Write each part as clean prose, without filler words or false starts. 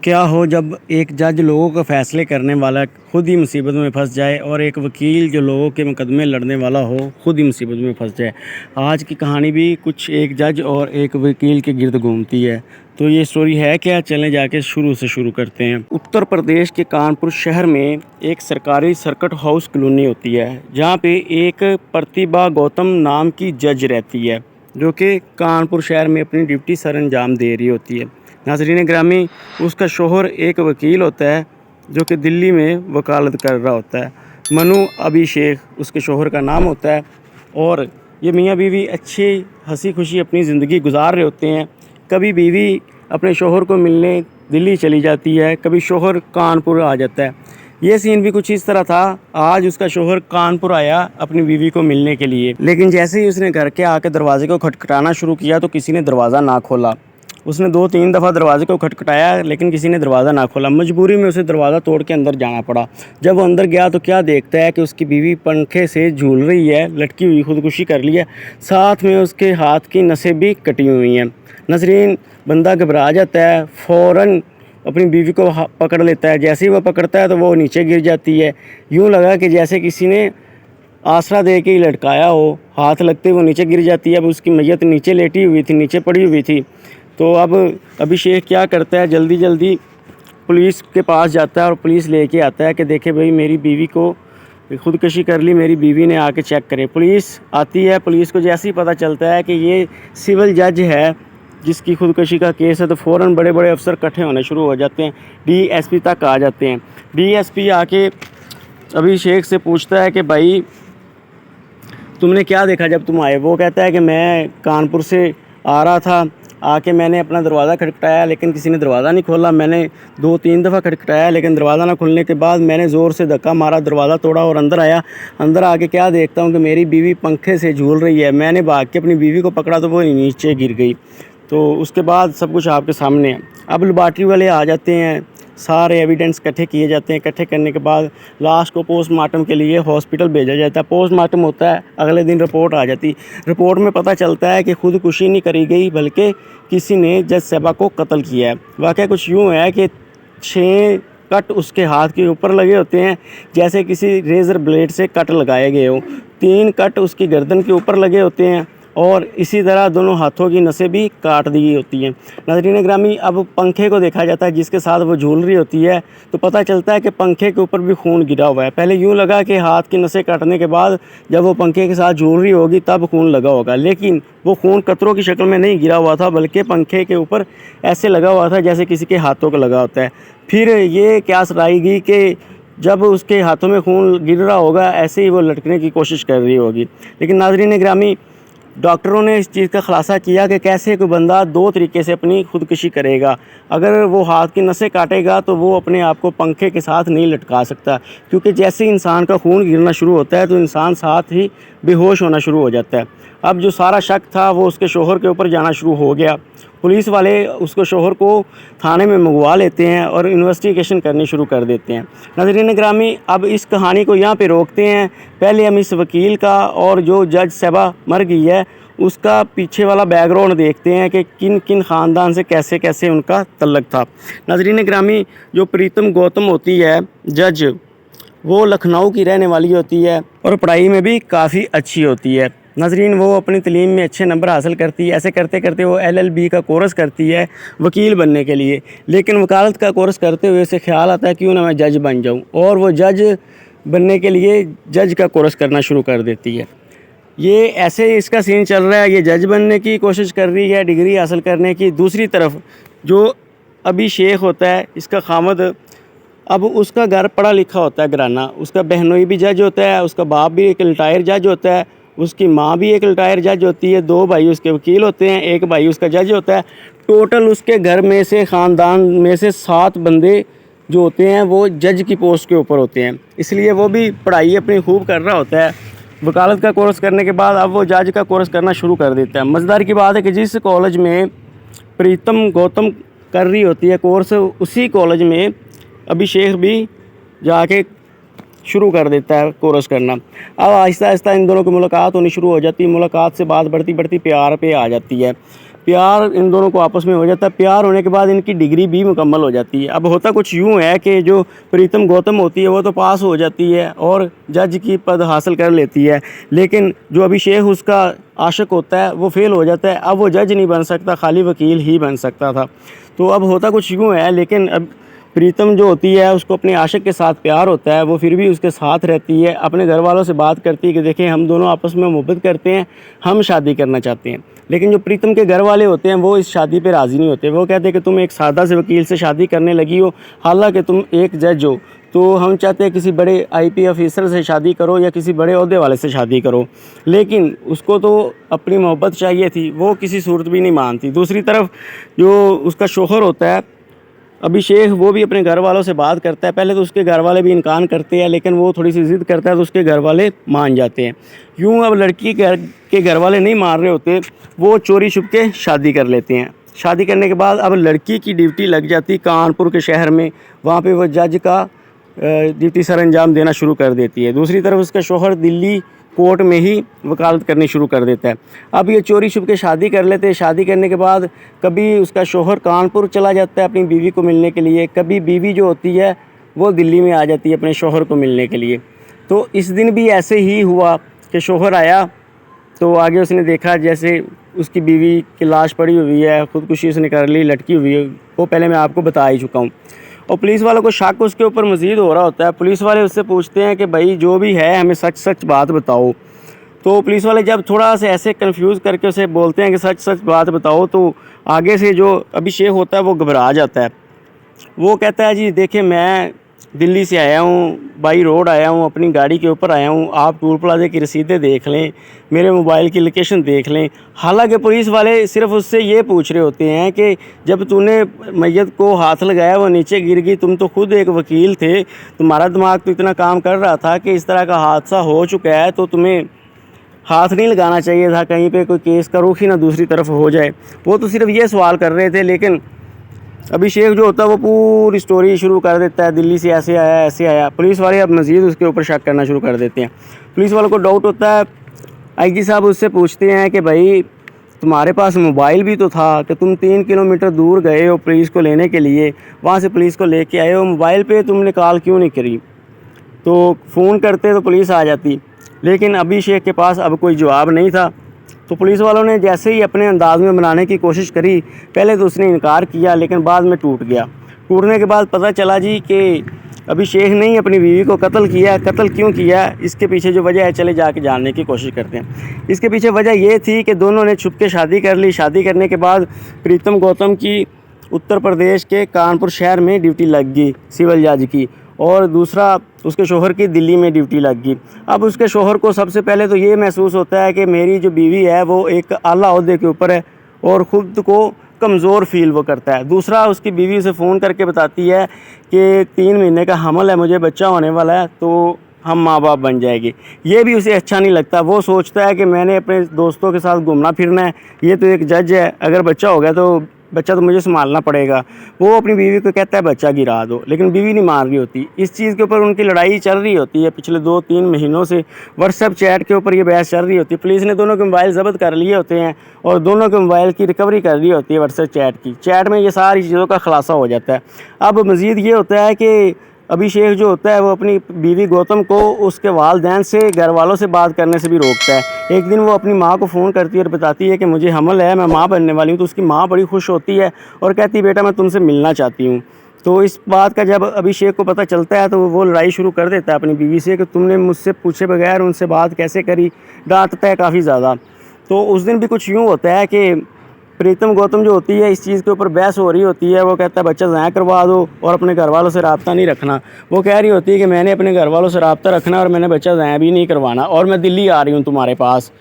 क्या हो जब एक जज लोगों का फैसले करने वाला खुद ही मुसीबत में फंस जाए और एक वकील जो लोगों के मुकदमे लड़ने वाला हो खुद ही मुसीबत में फंस जाए। आज की कहानी भी कुछ एक जज और एक वकील के गिर्द घूमती है। तो ये स्टोरी है क्या, चलें जाके शुरू से शुरू करते हैं। उत्तर प्रदेश के कानपुर शहर में एक सरकारी सर्किट हाउस कॉलोनी होती है, जहाँ पे एक प्रतिभा गौतम नाम की जज रहती है, जो कि कानपुर शहर में अपनी ड्यूटी सर अंजाम दे रही होती है। नाज़रीन ग्रामी, उसका शोहर एक वकील होता है जो कि दिल्ली में वकालत कर रहा होता है। मनु अभिषेक उसके शोहर का नाम होता है। और ये मियाँ बीवी अच्छी हंसी खुशी अपनी ज़िंदगी गुजार रहे होते हैं। कभी बीवी अपने शोहर को मिलने दिल्ली चली जाती है, कभी शोहर कानपुर आ जाता है। ये सीन भी कुछ इस तरह था। आज उसका शोहर कानपुर आया अपनी बीवी को मिलने के लिए, लेकिन जैसे ही उसने घर के आके दरवाजे को खटखटाना शुरू किया तो किसी ने दरवाज़ा ना खोला। उसने 2-3 दफ़ा दरवाजे को खटखटाया, लेकिन किसी ने दरवाज़ा ना खोला। मजबूरी में उसे दरवाज़ा तोड़ के अंदर जाना पड़ा। जब वो अंदर गया तो क्या देखता है कि उसकी बीवी पंखे से झूल रही है, लटकी हुई, खुदकुशी कर ली है। साथ में उसके हाथ की नसें भी कटी हुई हैं। नज़रीन, बंदा घबरा जाता है, फ़ौरन अपनी बीवी को पकड़ लेता है। जैसे ही वह पकड़ता है तो वो नीचे गिर जाती है। यूँ लगा कि जैसे किसी ने आसरा दे के ही लटकाया हो। हाथ लगते वो नीचे गिर जाती है। अब उसकी मैयत नीचे लेटी हुई थी, नीचे पड़ी हुई थी। तो अब अभिषेक क्या करता है, जल्दी जल्दी पुलिस के पास जाता है और पुलिस लेके आता है कि देखे भाई, मेरी बीवी को खुदकुशी कर ली, मेरी बीवी ने आके चेक करे। पुलिस आती है। पुलिस को जैसे ही पता चलता है कि ये सिविल जज है जिसकी खुदकुशी का केस है, तो फ़ौरन बड़े बड़े अफसर इकट्ठे होने शुरू हो जाते हैं। डीएसपी तक आ जाते हैं। डीएसपी आके अभिषेक से पूछता है कि भाई, तुमने क्या देखा जब तुम आए? वो कहता है कि मैं कानपुर से आ रहा था, आके मैंने अपना दरवाज़ा खटखटाया, लेकिन किसी ने दरवाज़ा नहीं खोला। मैंने 2-3 दफ़ा खटखटाया, लेकिन दरवाज़ा ना खुलने के बाद मैंने ज़ोर से धक्का मारा, दरवाज़ा तोड़ा और अंदर आया। अंदर आके क्या देखता हूँ कि मेरी बीवी पंखे से झूल रही है। मैंने भाग के अपनी बीवी को पकड़ा तो वो नीचे गिर गई। तो उसके बाद सब कुछ आपके सामने है। अब लेबॉर्ट्री वाले आ जाते हैं, सारे एविडेंस इकट्ठे किए जाते हैं। इकट्ठे करने के बाद लाश को पोस्टमार्टम के लिए हॉस्पिटल भेजा जाता है। पोस्टमार्टम होता है, अगले दिन रिपोर्ट आ जाती। रिपोर्ट में पता चलता है कि खुदकुशी नहीं करी गई, बल्कि किसी ने जज साहबा को कत्ल किया है। वाक़या कुछ यूँ है कि 6 कट उसके हाथ के ऊपर लगे होते हैं, जैसे किसी रेज़र ब्लेड से कट लगाए गए हो। 3 कट उसकी गर्दन के ऊपर लगे होते हैं और इसी तरह दोनों हाथों की नसें भी काट दी होती हैं। नाज़रीन ग्रामी, अब पंखे को देखा जाता है जिसके साथ वो झूल रही होती है, तो पता चलता है कि पंखे के ऊपर भी खून गिरा हुआ है। पहले यूँ लगा कि हाथ की नसें काटने के बाद जब वो पंखे के साथ झूल रही होगी तब खून लगा होगा, लेकिन वो खून कतरों की शक्ल में नहीं गिरा हुआ था, बल्कि पंखे के ऊपर ऐसे लगा हुआ था जैसे किसी के हाथों को लगा होता है। फिर ये क्यास लाएगी कि जब उसके हाथों में खून गिर रहा होगा, ऐसे ही वो लटकने की कोशिश कर रही होगी। लेकिन नाज़रीन ग्रामी, डॉक्टरों ने इस चीज़ का खुलासा किया कि कैसे कोई बंदा 2 तरीके से अपनी खुदकुशी करेगा। अगर वो हाथ की नसें काटेगा तो वो अपने आप को पंखे के साथ नहीं लटका सकता, क्योंकि जैसे ही इंसान का खून गिरना शुरू होता है तो इंसान साथ ही बेहोश होना शुरू हो जाता है। अब जो सारा शक था वो उसके शोहर के ऊपर जाना शुरू हो गया। पुलिस वाले उसको शोहर को थाने में मंगवा लेते हैं और इन्वेस्टिगेशन करनी शुरू कर देते हैं। नाज़रीन ग्रामी, अब इस कहानी को यहाँ पे रोकते हैं। पहले हम इस वकील का और जो जज साहबा मर गई है उसका पीछे वाला बैकग्राउंड देखते हैं कि किन किन ख़ानदान से कैसे कैसे उनका तल्लक था। नाज़रीन ग्रामी, जो प्रीतम गौतम होती है जज, वो लखनऊ की रहने वाली होती है और पढ़ाई में भी काफ़ी अच्छी होती है। नाज़रीन, वो अपनी तलीम में अच्छे नंबर हासिल करती है। ऐसे करते करते वो LLB का कोर्स करती है वकील बनने के लिए, लेकिन वकालत का कोर्स करते हुए उसे ख्याल आता है क्यों ना मैं जज बन जाऊं, और वो जज बनने के लिए जज का कोर्स करना शुरू कर देती है। ये ऐसे इसका सीन चल रहा है, ये जज बनने की कोशिश कर रही है, डिग्री हासिल करने की। दूसरी तरफ जो अभिषेक होता है, इसका खामद, अब उसका घर पढ़ा लिखा होता है घराना। उसका बहनोई भी जज होता है, उसका बाप भी एक रिटायर जज होता है, उसकी माँ भी एक रिटायर जज होती है, 2 भाई उसके वकील होते हैं, 1 भाई उसका जज होता है। टोटल उसके घर में से, ख़ानदान में से 7 बंदे जो होते हैं वो जज की पोस्ट के ऊपर होते हैं। इसलिए वो भी पढ़ाई अपनी खूब कर रहा होता है। वकालत का कोर्स करने के बाद अब वो जज का कोर्स करना शुरू कर देता है। मज़ेदार की बात है कि जिस कॉलेज में प्रीतम गौतम कर रही होती है कोर्स, उसी कॉलेज में अभिषेक भी जाके शुरू कर देता है कोर्स करना। अब आहिस्ता आहिस्ता इन दोनों की मुलाकात होनी शुरू हो जाती है। मुलाकात से बात बढ़ती बढ़ती प्यार पे आ जाती है। प्यार इन दोनों को आपस में हो जाता है। प्यार होने के बाद इनकी डिग्री भी मुकम्मल हो जाती है। अब होता कुछ यूँ है कि जो प्रीतम गौतम होती है वो तो पास हो जाती है और जज की पद हासिल कर लेती है, लेकिन जो अभिषेक उसका आशिक होता है वो फेल हो जाता है। अब वो जज नहीं बन सकता, खाली वकील ही बन सकता था। तो अब होता कुछ यूँ है, लेकिन अब प्रीतम जो होती है उसको अपने आशिक के साथ प्यार होता है, वो फिर भी उसके साथ रहती है। अपने घर वालों से बात करती है कि देखें हम दोनों आपस में मोहब्बत करते हैं, हम शादी करना चाहते हैं। लेकिन जो प्रीतम के घर वाले होते हैं वो इस शादी पे राज़ी नहीं होते। वो कहते हैं कि तुम एक सादा से वकील से शादी करने लगी हो, हालांकि तुम एक जज हो, तो हम चाहते हैं किसी बड़े आईपी ऑफिसर से शादी करो या किसी बड़े ओहदे वाले से शादी करो। लेकिन उसको तो अपनी मोहब्बत चाहिए थी, वो किसी सूरत भी नहीं मानती। दूसरी तरफ जो उसका शोहर होता है अभिषेक, वो भी अपने घर वालों से बात करता है। पहले तो उसके घर वाले भी इनकार करते हैं, लेकिन वो थोड़ी सी ज़िद करता है तो उसके घर वाले मान जाते हैं। यूँ अब लड़की के घर वाले नहीं मान रहे होते, वो चोरी छुप के शादी कर लेते हैं। शादी करने के बाद अब लड़की की ड्यूटी लग जाती कानपुर के शहर में, वहाँ पे वो जज का ड्यूटी सर अंजाम देना शुरू कर देती है। दूसरी तरफ उसका शोहर दिल्ली कोर्ट में ही वकालत करनी शुरू कर देता है। अब ये चोरी छुप के शादी कर लेते हैं। शादी करने के बाद कभी उसका शोहर कानपुर चला जाता है अपनी बीवी को मिलने के लिए, कभी बीवी जो होती है वो दिल्ली में आ जाती है अपने शोहर को मिलने के लिए। तो इस दिन भी ऐसे ही हुआ कि शोहर आया तो आगे उसने देखा जैसे उसकी बीवी की लाश पड़ी हुई है, ख़ुदकुशी उसने कर ली, लटकी हुई है। वो पहले मैं आपको बता ही चुका हूँ। और पुलिस वालों को शक उसके ऊपर मज़ीद हो रहा होता है। पुलिस वाले उससे पूछते हैं कि भाई जो भी है हमें सच सच बात बताओ। तो पुलिस वाले जब थोड़ा सा ऐसे कंफ्यूज करके उसे बोलते हैं कि सच सच बात बताओ, तो आगे से जो अभिषेक होता है वो घबरा जाता है। वो कहता है जी देखिए मैं दिल्ली से आया हूँ, बाई रोड आया हूँ, अपनी गाड़ी के ऊपर आया हूँ, आप टूल प्लाजे की रसीदें देख लें, मेरे मोबाइल की लोकेशन देख लें। हालांकि पुलिस वाले सिर्फ उससे ये पूछ रहे होते हैं कि जब तूने मैयत को हाथ लगाया वो नीचे गिर गई, तुम तो खुद एक वकील थे, तुम्हारा दिमाग तो इतना काम कर रहा था कि इस तरह का हादसा हो चुका है तो तुम्हें हाथ नहीं लगाना चाहिए था, कहीं पे कोई केस का रुख ही ना दूसरी तरफ हो जाए। वो तो सिर्फ ये सवाल कर रहे थे, लेकिन अभिषेक जो होता है वो पूरी स्टोरी शुरू कर देता है, दिल्ली से ऐसे आया ऐसे आया। पुलिस वाले अब मज़ीद उसके ऊपर शक करना शुरू कर देते हैं। पुलिस वालों को डाउट होता है। आईजी साहब उससे पूछते हैं कि भाई तुम्हारे पास मोबाइल भी तो था कि तुम 3 किलोमीटर दूर गए हो पुलिस को लेने के लिए, वहाँ से पुलिस को लेके आए हो, मोबाइल पे तुमने कॉल क्यों नहीं करी? तो फ़ोन करते तो पुलिस आ जाती, लेकिन अभिषेक के पास अब कोई जवाब नहीं था। तो पुलिस वालों ने जैसे ही अपने अंदाज में बनाने की कोशिश करी, पहले तो उसने इनकार किया लेकिन बाद में टूट गया। टूटने के बाद पता चला जी कि अभिषेक ने ही अपनी बीवी को कत्ल किया। कत्ल क्यों किया, इसके पीछे जो वजह है चले जाके जानने की कोशिश करते हैं। इसके पीछे वजह ये थी कि दोनों ने छुप के शादी कर ली। शादी करने के बाद प्रीतम गौतम की उत्तर प्रदेश के कानपुर शहर में ड्यूटी लग गई सिविल जज की, और दूसरा उसके शोहर की दिल्ली में ड्यूटी लग गई। अब उसके शोहर को सबसे पहले तो ये महसूस होता है कि मेरी जो बीवी है वो एक आला ओहदे के ऊपर है और ख़ुद को कमज़ोर फील वो करता है। दूसरा उसकी बीवी उसे फ़ोन करके बताती है कि 3 महीने का हमल है, मुझे बच्चा होने वाला है, तो हम माँ बाप बन जाएंगे। ये भी उसे अच्छा नहीं लगता। वो सोचता है कि मैंने अपने दोस्तों के साथ घूमना फिरना है, ये तो एक जज है, अगर बच्चा हो गया तो बच्चा तो मुझे संभालना पड़ेगा। वो अपनी बीवी को कहता है बच्चा गिरा दो, लेकिन बीवी नहीं मान रही होती। इस चीज़ के ऊपर उनकी लड़ाई चल रही होती है पिछले 2-3 महीनों से। व्हाट्सएप चैट के ऊपर ये बहस चल रही होती है। पुलिस ने दोनों के मोबाइल ज़ब्त कर लिए होते हैं और दोनों के मोबाइल की रिकवरी कर ली होती है व्हाट्सएप चैट की। चैट में ये सारी चीज़ों का खुलासा हो जाता है। अब मज़ीद ये होता है कि अभिषेक जो होता है वो अपनी बीवी गौतम को उसके वालदैन से, घर वालों से बात करने से भी रोकता है। एक दिन वो अपनी माँ को फ़ोन करती है और बताती है कि मुझे हमल है, मैं माँ बनने वाली हूँ। तो उसकी माँ बड़ी खुश होती है और कहती है बेटा मैं तुमसे मिलना चाहती हूँ। तो इस बात का जब अभिषेक को पता चलता है तो वो लड़ाई शुरू कर देता है अपनी बीवी से कि तुमने मुझसे पूछे बगैर उनसे बात कैसे करी। डांटता है काफ़ी ज़्यादा। तो उस दिन भी कुछ यूँ होता है कि प्रीतम गौतम जो होती है इस चीज़ के ऊपर बहस हो रही होती है। वो कहता है बच्चा ज़ाया करवा दो और अपने घर वालों से रब्ता नहीं रखना। वो कह रही होती है कि मैंने अपने घर वालों से रब्ता रखना और मैंने बच्चा ज़ाया भी नहीं करवाना और मैं दिल्ली आ रही हूँ तुम्हारे पास।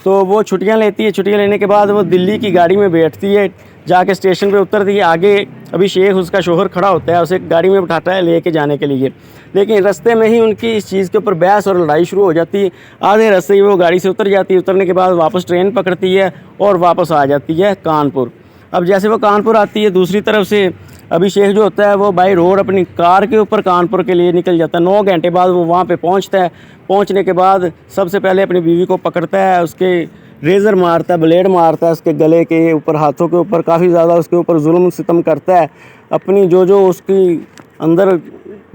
तो वो छुट्टियां लेती है। छुट्टियां लेने के बाद वो दिल्ली की गाड़ी में बैठती है, जाके स्टेशन पे उतरती है। आगे अभिषेक उसका शोहर खड़ा होता है, उसे गाड़ी में बिठाता है लेके जाने के लिए। लेकिन रास्ते में ही उनकी इस चीज़ के ऊपर बहस और लड़ाई शुरू हो जाती है। आधे रास्ते ही वो गाड़ी से उतर जाती है। उतरने के बाद वापस ट्रेन पकड़ती है और वापस आ जाती है कानपुर। अब जैसे वो कानपुर आती है, दूसरी तरफ से अभिषेक जो होता है वो बाई रोड अपनी कार के ऊपर कानपुर के लिए निकल जाता है। 9 घंटे बाद वो वहाँ पे पहुँचता है। पहुँचने के बाद सबसे पहले अपनी बीवी को पकड़ता है, उसके रेज़र मारता है, ब्लेड मारता है उसके गले के ऊपर, हाथों के ऊपर, काफ़ी ज़्यादा उसके ऊपर जुल्म सितम करता है। अपनी जो उसकी अंदर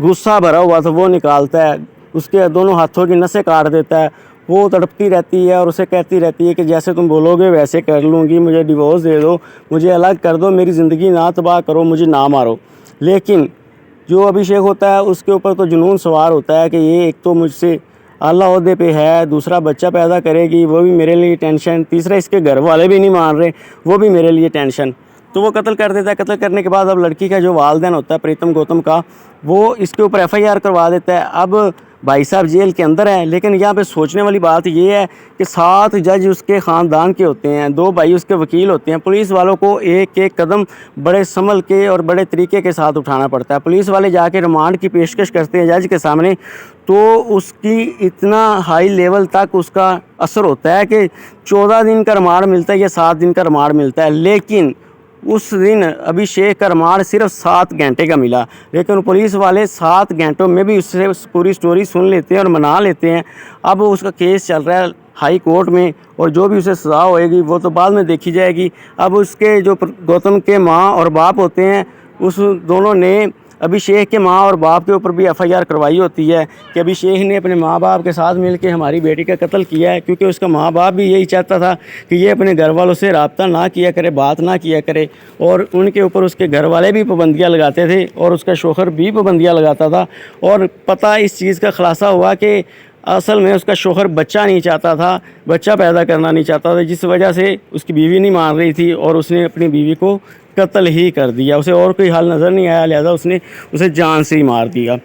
गुस्सा भरा हुआ था वो निकालता है, उसके दोनों हाथों की नसें काट देता है। वो तड़पती रहती है और उसे कहती रहती है कि जैसे तुम बोलोगे वैसे कर लूँगी, मुझे डिवोर्स दे दो, मुझे अलग कर दो, मेरी ज़िंदगी ना तबाह करो, मुझे ना मारो। लेकिन जो अभिषेक होता है उसके ऊपर तो जुनून सवार होता है कि ये एक तो मुझसे आला ओहदे पे है, दूसरा बच्चा पैदा करेगी, वो भी मेरे लिए टेंशन, तीसरा इसके घर वाले भी नहीं मान रहे, वो भी मेरे लिए टेंशन। तो वो कत्ल कर देता है। कत्ल करने के बाद अब लड़की का जो वालिदैन होता है प्रीतम गौतम का, वो इसके ऊपर एफआईआर करवा देता है। अब भाई साहब जेल के अंदर है, लेकिन यहाँ पे सोचने वाली बात ये है कि 7 जज उसके ख़ानदान के होते हैं, 2 भाई उसके वकील होते हैं। पुलिस वालों को एक एक कदम बड़े संभल के और बड़े तरीके के साथ उठाना पड़ता है। पुलिस वाले जाके रिमांड की पेशकश करते हैं जज के सामने, तो उसकी इतना हाई लेवल तक उसका असर होता है कि 14 दिन का रिमांड मिलता है या 7 दिन का रिमांड मिलता है। लेकिन उस दिन अभिषेक का रिमांड सिर्फ 7 घंटे का मिला, लेकिन पुलिस वाले 7 घंटों में भी उससे पूरी स्टोरी सुन लेते हैं और मना लेते हैं। अब उसका केस चल रहा है हाई कोर्ट में, और जो भी उसे सज़ा होएगी वो तो बाद में देखी जाएगी। अब उसके जो गौतम के माँ और बाप होते हैं, उस दोनों ने अभिषेक के माँ और बाप के ऊपर भी एफआईआर करवाई होती है कि अभिषेक ने अपने माँ बाप के साथ मिलकर हमारी बेटी का कत्ल किया है, क्योंकि उसका माँ बाप भी यही चाहता था कि ये अपने घर वालों से रब्ता ना किया करे, बात ना किया करे। और उनके ऊपर उसके घर वाले भी पाबंदियाँ लगाते थे और उसका शौहर भी पाबंदियाँ लगाता था। और पता इस चीज़ का खुलासा हुआ कि असल में उसका शौहर बच्चा नहीं चाहता था, बच्चा पैदा करना नहीं चाहता था, जिस वजह से उसकी बीवी नहीं मान रही थी और उसने अपनी बीवी को कत्ल ही कर दिया। उसे और कोई हल नज़र नहीं आया, लिहाजा उसने उसे जान से ही मार दिया।